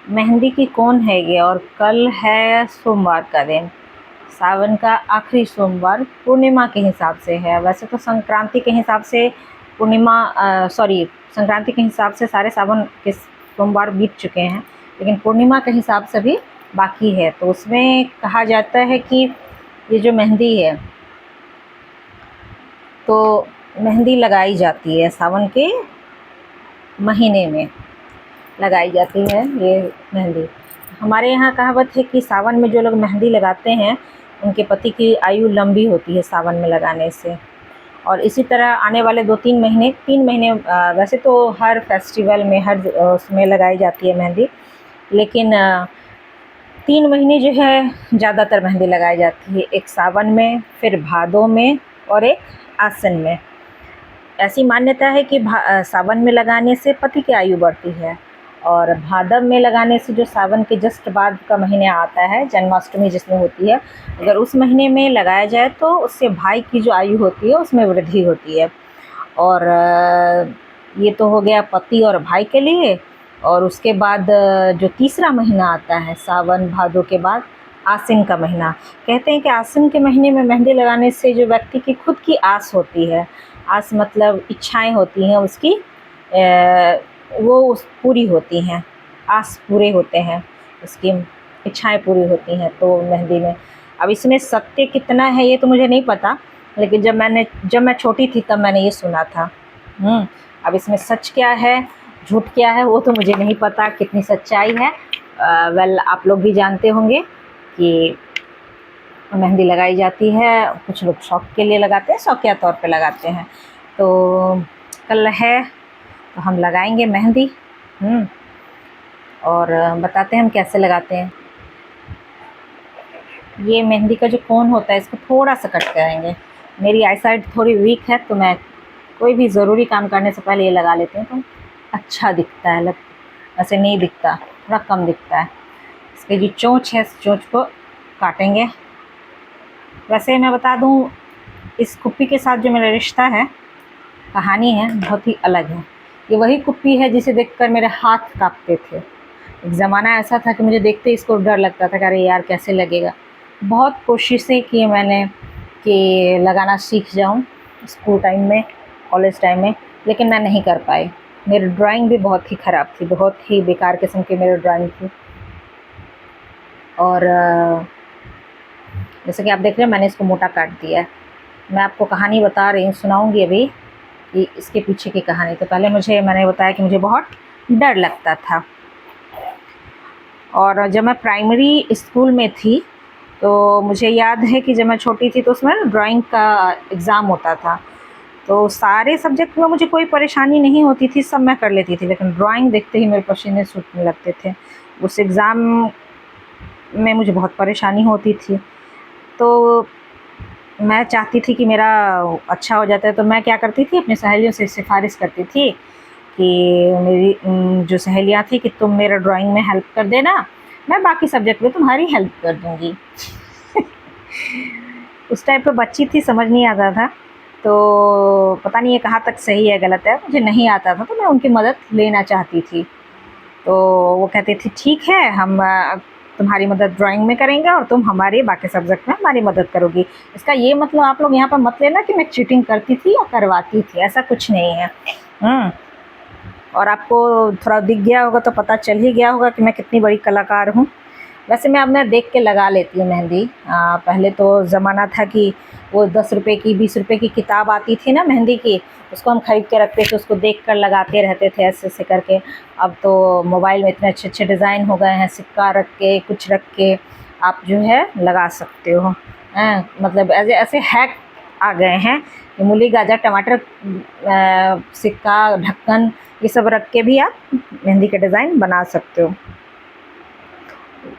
मेहंदी की कौन है ये, और कल है सोमवार का दिन, सावन का आखिरी सोमवार पूर्णिमा के हिसाब से है। वैसे तो संक्रांति के हिसाब से संक्रांति के हिसाब से सारे सावन के सोमवार बीत चुके हैं, लेकिन पूर्णिमा के हिसाब से भी बाकी है। तो उसमें कहा जाता है कि ये जो मेहंदी है, तो मेहंदी लगाई जाती है सावन के महीने में, लगाई जाती है ये मेहंदी। हमारे यहाँ कहावत है कि सावन में जो लोग मेहंदी लगाते हैं उनके पति की आयु लंबी होती है सावन में लगाने से। और इसी तरह आने वाले 2-3 महीने, 3 महीने, वैसे तो हर फेस्टिवल में, हर उसमें लगाई जाती है मेहंदी, लेकिन 3 महीने जो है ज़्यादातर मेहंदी लगाई जाती है। एक सावन में, फिर भादों में, और एक आसिन में। ऐसी मान्यता है कि सावन में लगाने से पति की आयु बढ़ती है, और भादव में लगाने से, जो सावन के जस्ट बाद का महीने आता है, जन्माष्टमी जिसमें होती है, अगर उस महीने में लगाया जाए तो उससे भाई की जो आयु होती है उसमें वृद्धि होती है। और ये तो हो गया पति और भाई के लिए। और उसके बाद जो तीसरा महीना आता है सावन भादों के बाद, आसिन का महीना, कहते हैं कि आसिन के महीने में मेहंदी लगाने से जो व्यक्ति की खुद की आस होती है, आस मतलब इच्छाएं होती हैं उसकी, वो पूरी होती हैं, आस पूरे होते हैं, उसकी इच्छाएं पूरी होती हैं। तो मेहंदी में, अब इसमें सत्य कितना है ये तो मुझे नहीं पता, लेकिन जब मैं छोटी थी तब मैंने ये सुना था। अब इसमें सच क्या है, झूठ क्या है, वो तो मुझे नहीं पता कितनी सच्चाई है। वेल, आप लोग भी जानते होंगे कि मेहंदी लगाई जाती है, कुछ लोग शौक़ के लिए लगाते हैं, शौकिया तौर पे लगाते हैं। तो कल है तो हम लगाएंगे मेहंदी। और बताते हैं हम कैसे लगाते हैं। ये मेहंदी का जो कोन होता है इसको थोड़ा सा कट करेंगे। मेरी आई साइट थोड़ी वीक है, तो मैं कोई भी ज़रूरी काम करने से पहले ये लगा लेती हूँ, तो अच्छा दिखता है। ऐसे नहीं दिखता, थोड़ा कम दिखता है। इसकी जो चोंच है, इस चोंच को काटेंगे। वैसे मैं बता दूँ, इस कुप्पी के साथ जो मेरा रिश्ता है, कहानी है, बहुत ही अलग है। ये वही कुप्पी है जिसे देखकर मेरे हाथ काँपते थे। एक ज़माना ऐसा था कि मुझे देखते ही इसको डर लगता था कि अरे यार कैसे लगेगा। बहुत कोशिशें की मैंने कि लगाना सीख जाऊं स्कूल टाइम में, कॉलेज टाइम में, लेकिन मैं नहीं कर पाई। मेरी ड्राइंग भी बहुत ही ख़राब थी, बहुत ही बेकार किस्म की मेरी ड्राइंग थी। और जैसे कि आप देख रहे हैं, मैंने इसको मोटा काट दिया है। मैं आपको कहानी बता रही हूँ, सुनाऊँगी अभी कि इसके पीछे की कहानी। तो पहले मैंने बताया कि मुझे बहुत डर लगता था। और जब मैं प्राइमरी स्कूल में थी, तो मुझे याद है कि जब मैं छोटी थी तो उसमें ड्राइंग का एग्ज़ाम होता था। तो सारे सब्जेक्ट में मुझे कोई परेशानी नहीं होती थी, सब मैं कर लेती थी, लेकिन ड्राइंग देखते ही मेरे पसीने छूटने लगते थे। उस एग्ज़ाम में मुझे बहुत परेशानी होती थी। तो मैं चाहती थी कि मेरा अच्छा हो जाता है, तो मैं क्या करती थी, अपनी सहेलियों से सिफारिश करती थी कि मेरी जो सहेलियाँ थी कि तुम मेरा ड्राइंग में हेल्प कर देना, मैं बाकी सब्जेक्ट में तुम्हारी हेल्प कर दूँगी। उस टाइम पे बच्ची थी, समझ नहीं आता था, तो पता नहीं ये कहाँ तक सही है गलत है, मुझे नहीं आता था, तो मैं उनकी मदद लेना चाहती थी। तो वो कहती थी ठीक है, हम तुम्हारी मदद ड्राइंग में करेंगे और तुम हमारे बाकी सब्जेक्ट में हमारी मदद करोगी। इसका ये मतलब आप लोग यहाँ पर मत लेना कि मैं चीटिंग करती थी या करवाती थी, ऐसा कुछ नहीं है। और आपको थोड़ा दिख गया होगा तो पता चल ही गया होगा कि मैं कितनी बड़ी कलाकार हूँ। वैसे मैं देख के लगा लेती हूँ मेहंदी। पहले तो ज़माना था कि वो 10 रुपये की, 20 रुपये की किताब आती थी ना मेहंदी की, उसको हम ख़रीद के रखते थे, उसको देख कर लगाते रहते थे ऐसे ऐसे करके। अब तो मोबाइल में इतने अच्छे अच्छे डिज़ाइन हो गए हैं, सिक्का रख के, कुछ रख के आप जो है लगा सकते हो। मतलब ऐसे ऐसे हैक आ गए हैं कि मूली, गाजर, टमाटर, सिक्का, ढक्कन, ये सब रख के भी आप मेहंदी के डिज़ाइन बना सकते हो।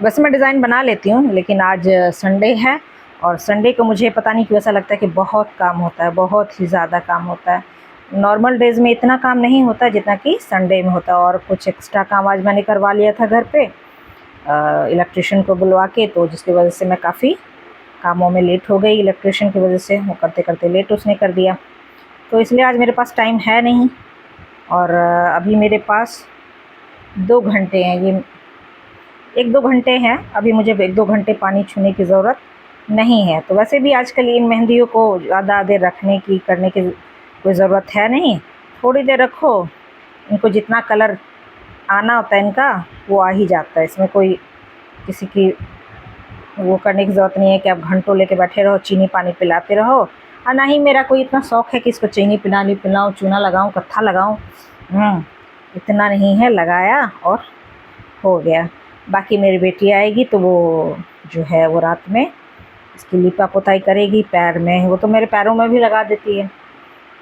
वैसे मैं डिज़ाइन बना लेती हूँ, लेकिन आज संडे है और संडे को मुझे पता नहीं क्यों ऐसा लगता है कि बहुत काम होता है, बहुत ही ज़्यादा काम होता है। नॉर्मल डेज़ में इतना काम नहीं होता जितना कि संडे में होता है। और कुछ एक्स्ट्रा काम आज मैंने करवा लिया था घर पे इलेक्ट्रिशियन को बुलवा के, तो जिसकी वजह से मैं काफ़ी कामों में लेट हो गई। इलेक्ट्रिशियन की वजह से वो करते करते लेट उसने कर दिया, तो इसलिए आज मेरे पास टाइम है नहीं। और अभी मेरे पास 2 घंटे हैं, ये 1-2 घंटे हैं, अभी मुझे 1-2 घंटे पानी छूने की ज़रूरत नहीं है। तो वैसे भी आजकल इन मेहंदियों को ज़्यादा देर रखने की करने की कोई ज़रूरत है नहीं, थोड़ी देर रखो, इनको जितना कलर आना होता है इनका वो आ ही जाता है। इसमें कोई किसी की वो करने की ज़रूरत नहीं है कि आप घंटों लेके बैठे रहो, चीनी पानी पिलाते रहो। और ना ही मेरा कोई इतना शौक़ है कि इसको चीनी पिलाऊँ, चूना लगाऊँ, कत्था लगाऊँ। इतना नहीं है, लगाया और हो गया। बाकी मेरी बेटी आएगी तो वो जो है वो रात में इसकी लिपा पोताई करेगी पैर में। वो तो मेरे पैरों में भी लगा देती है।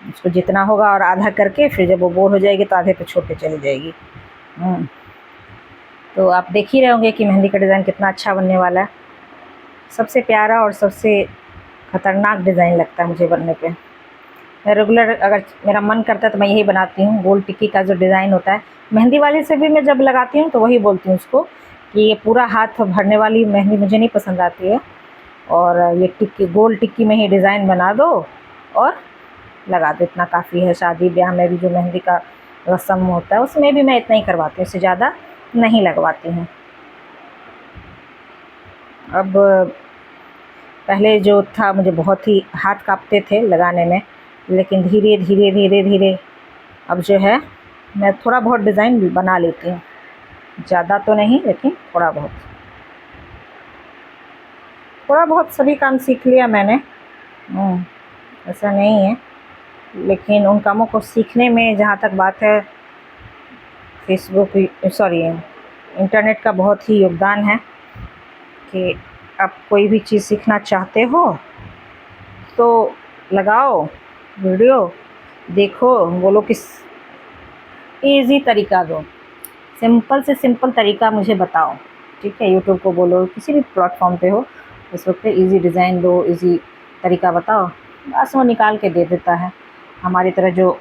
उसको जितना होगा और आधा करके फिर जब वो बोर हो जाएगी तो आधे पे छोड़ के चली जाएगी। तो आप देख ही रहे होंगे कि मेहंदी का डिज़ाइन कितना अच्छा बनने वाला है। सबसे प्यारा और सबसे ख़तरनाक डिज़ाइन लगता है मुझे बनने पे। मैं रेगुलर अगर मेरा मन करता है तो मैं यही बनाती हूँ। गोल टिक्की का जो डिज़ाइन होता है, मेहंदी वाले से भी मैं जब लगाती हूँ तो वही बोलती हूँ उसको कि ये पूरा हाथ भरने वाली मेहंदी मुझे नहीं पसंद आती है, और ये टिक्की, गोल टिक्की में ही डिज़ाइन बना दो और लगा दो, इतना काफ़ी है। शादी ब्याह में भी जो मेहंदी का रस्म होता है उसमें भी मैं इतना ही करवाती हूँ, इससे ज़्यादा नहीं लगवाती हूँ। अब पहले जो था मुझे बहुत ही हाथ काँपते थे लगाने में, लेकिन धीरे धीरे धीरे धीरे अब जो है मैं थोड़ा बहुत डिज़ाइन बना लेती हूँ। ज़्यादा तो नहीं, लेकिन थोड़ा बहुत। थोड़ा बहुत सभी काम सीख लिया मैंने, ऐसा नहीं है। लेकिन उन कामों को सीखने में जहाँ तक बात है, इंटरनेट का बहुत ही योगदान है कि आप कोई भी चीज़ सीखना चाहते हो तो लगाओ वीडियो, देखो, बोलो किस ईज़ी तरीका दो, सिंपल से सिंपल तरीका मुझे बताओ, ठीक है। यूट्यूब को बोलो, किसी भी प्लेटफॉर्म पे हो, उस वक्त पे ईज़ी डिज़ाइन दो, ईज़ी तरीका बताओ, बस वो निकाल के दे देता है। हमारी तरह जो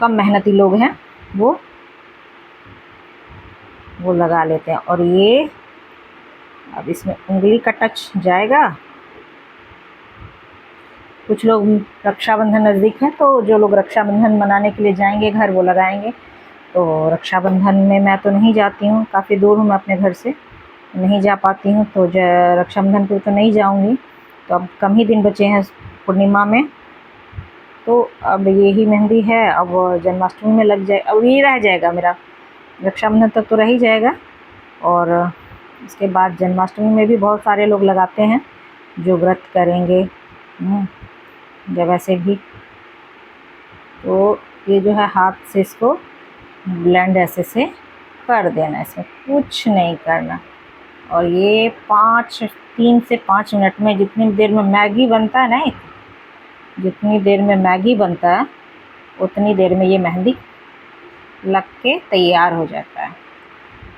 कम मेहनती लोग हैं वो लगा लेते हैं। और ये अब इसमें उंगली का टच जाएगा। कुछ लोग, रक्षाबंधन नज़दीक है तो जो लोग रक्षाबंधन मनाने के लिए जाएंगे घर, वो लगाएंगे। तो रक्षाबंधन में मैं तो नहीं जाती हूँ, काफ़ी दूर हूँ मैं अपने घर से, नहीं जा पाती हूँ। तो रक्षाबंधन पे तो नहीं जाऊँगी। तो अब कम ही दिन बचे हैं पूर्णिमा में, तो अब यही मेहंदी है। अब जन्माष्टमी में लग जाए, अब यही रह जाएगा मेरा, रक्षाबंधन तक तो रह ही जाएगा। और इसके बाद जन्माष्टमी में भी बहुत सारे लोग लगाते हैं जो व्रत करेंगे जब ऐसे भी। तो ये जो है हाथ से इसको ब्लेंड ऐसे से कर देना, इसमें कुछ नहीं करना। और ये 3 से 5 मिनट में, जितनी देर में मैगी बनता है ना, जितनी देर में मैगी बनता है उतनी देर में ये मेहंदी लग के तैयार हो जाता है।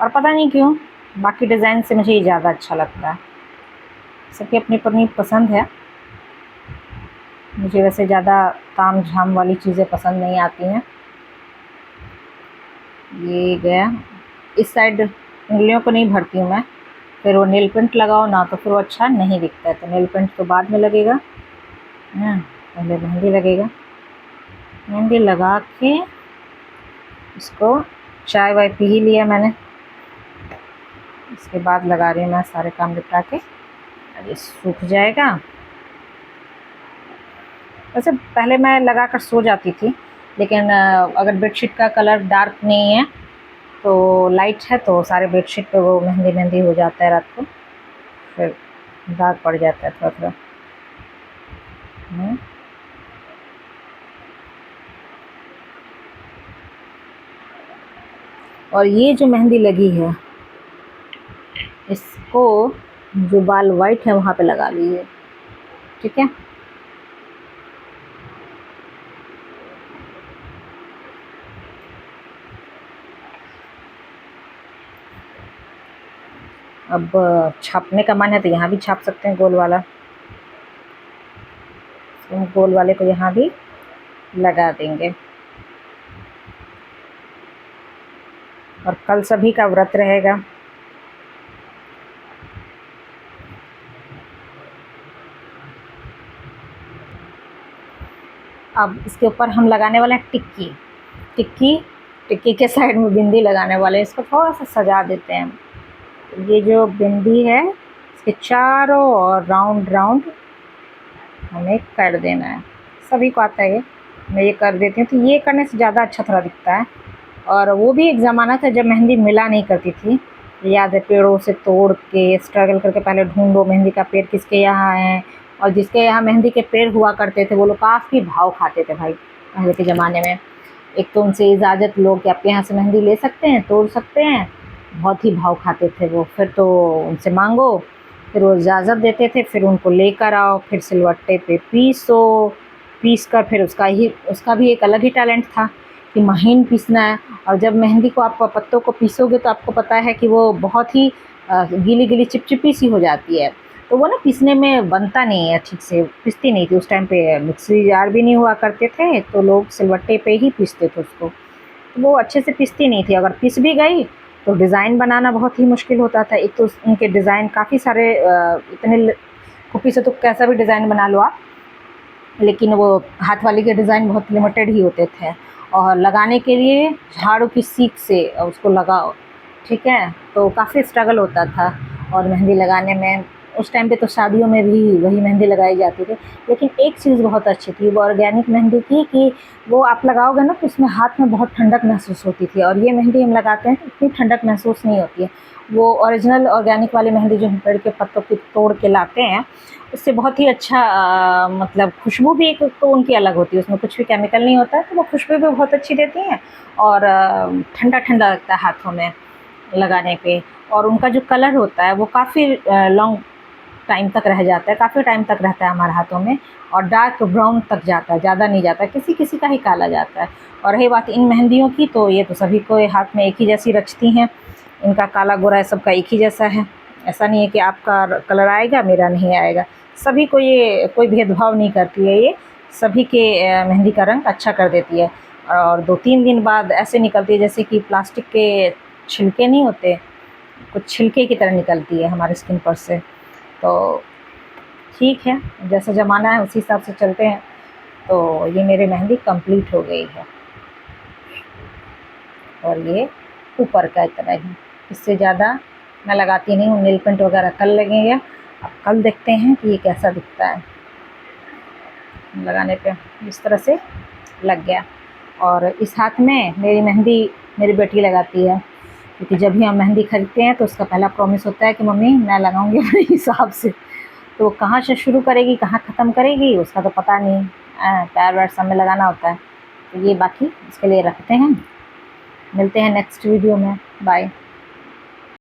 और पता नहीं क्यों बाकी डिज़ाइन से मुझे ये ज़्यादा अच्छा लगता है। सबकी अपनी अपनी पसंद है। मुझे वैसे ज़्यादा ताम झाम वाली चीज़ें पसंद नहीं आती हैं। ये गया, इस साइड उंगलियों को नहीं भरती हूँ मैं, फिर वो नेल पेंट लगाओ ना तो फिर वो अच्छा नहीं दिखता है। तो नेल पेंट तो बाद में लगेगा, पहले मेहंदी लगेगा। मेहंदी लगा के इसको चाय वाय पी ही लिया मैंने, इसके बाद लगा रही हूँ मैं सारे काम निपटा के। ये सूख जाएगा। वैसे पहले मैं लगा कर सो जाती थी, लेकिन अगर बेडशीट का कलर डार्क नहीं है तो लाइट है तो सारे बेडशीट पे वो मेहंदी मेहंदी हो जाता है, रात को फिर दाग पड़ जाता है थोड़ा थोड़ा। और ये जो मेहंदी लगी है, इसको जो बाल वाइट है वहाँ पे लगा लीजिए, ठीक है। अब छापने का मन है तो यहाँ भी छाप सकते हैं गोल वाला, तो गोल वाले को यहाँ भी लगा देंगे। और कल सभी का व्रत रहेगा। अब इसके ऊपर हम लगाने वाले हैं टिक्की। टिक्की टिक्की के साइड में बिंदी लगाने वाले, इसको थोड़ा सा सजा देते हैं। ये जो बिंदी है इसके चारों ओर राउंड राउंड हमें कर देना है। सभी को आता है ये, मैं ये कर देती हूँ। तो ये करने से ज़्यादा अच्छा थोड़ा दिखता है। और वो भी एक ज़माना था जब मेहंदी मिला नहीं करती थी। याद है, पेड़ों से तोड़ के स्ट्रगल करके पहले ढूंढो मेहंदी का पेड़ किसके यहाँ है, और जिसके यहाँ मेहंदी के पेड़ हुआ करते थे वो लोग काफ़ी भाव खाते थे भाई पहले के ज़माने में। एक तो उनसे इजाज़त लो कि आपके यहाँ से मेहंदी ले सकते हैं, तोड़ सकते हैं, बहुत ही भाव खाते थे वो। फिर तो उनसे मांगो, फिर वो इजाज़त देते थे, फिर उनको लेकर आओ, फिर सिलवट्टे पे पीस कर फिर उसका भी एक अलग ही टैलेंट था कि महीन पीसना है। और जब मेहंदी को आप पत्तों को पीसोगे तो आपको पता है कि वो बहुत ही गीली गीली चिपचिपी सी हो जाती है, तो वो ना पीसने में बनता नहीं है, ठीक से पीसती नहीं थी। उस टाइम पे मिक्सी जार भी नहीं हुआ करते थे, तो लोग सिलवट्टे पे ही पीसते थे उसको, तो वो अच्छे से पीसती नहीं थी। अगर पीस भी गई तो डिज़ाइन बनाना बहुत ही मुश्किल होता था। एक तो उनके डिज़ाइन काफ़ी सारे इतने खुपी से तो कैसा भी डिज़ाइन बना लो आप, लेकिन वो हाथ वाली के डिज़ाइन बहुत लिमिटेड ही होते थे। और लगाने के लिए झाड़ू की सीख से उसको लगाओ, ठीक है, तो काफ़ी स्ट्रगल होता था। और मेहंदी लगाने में उस टाइम पे तो शादियों में भी वही मेहंदी लगाई जाती थी। लेकिन एक चीज़ बहुत अच्छी थी वो ऑर्गेनिक मेहंदी की, कि वो आप लगाओगे ना तो उसमें हाथ में बहुत ठंडक महसूस होती थी। और ये मेहंदी हम लगाते हैं तो इतनी ठंडक महसूस नहीं होती है। वो ओरिजिनल ऑर्गेनिक वाली मेहंदी जो हम पेड़ के पत्तों की तोड़ के लाते हैं, उससे बहुत ही अच्छा मतलब खुशबू भी एक तो उनकी अलग होती है, उसमें कुछ भी केमिकल नहीं होता है, तो वो खुशबू भी बहुत अच्छी देती हैं। और ठंडा ठंडा लगता है हाथों में लगाने पे। और उनका जो कलर होता है वो काफ़ी लॉन्ग टाइम तक रह जाता है, काफ़ी टाइम तक रहता है हमारे हाथों में। और डार्क ब्राउन तक जाता है, ज़्यादा नहीं जाता है, किसी किसी का ही काला जाता है। और रही बात इन मेहंदियों की, तो ये तो सभी को हाथ में एक ही जैसी रचती हैं, इनका काला गोरा सबका एक ही जैसा है। ऐसा नहीं है कि आपका कलर आएगा मेरा नहीं आएगा, सभी को ये कोई भेदभाव नहीं करती है। ये सभी के मेहंदी का रंग अच्छा कर देती है। और 2-3 दिन बाद ऐसे निकलती है जैसे कि प्लास्टिक के छिलके नहीं होते, कुछ छिलके की तरह निकलती है हमारे स्किन पर से। तो ठीक है, जैसा ज़माना है उसी हिसाब से चलते हैं। तो ये मेरी मेहंदी कंप्लीट हो गई है, और ये ऊपर का इतना ही, इससे ज़्यादा मैं लगाती नहीं हूँ। नेल पेंट वगैरह कल लगेंगे, अब कल देखते हैं कि ये कैसा दिखता है लगाने पे। इस तरह से लग गया। और इस हाथ में मेरी मेहंदी मेरी बेटी लगाती है, क्योंकि जब भी हम मेहंदी खरीदते हैं तो उसका पहला प्रॉमिस होता है कि मम्मी मैं लगाऊंगी अपने हिसाब से। तो वो कहाँ से शुरू करेगी कहाँ ख़त्म करेगी उसका तो पता नहीं, पैर वैर सब में लगाना होता है। तो ये बाकी इसके लिए रखते हैं, मिलते हैं नेक्स्ट वीडियो में, बाय।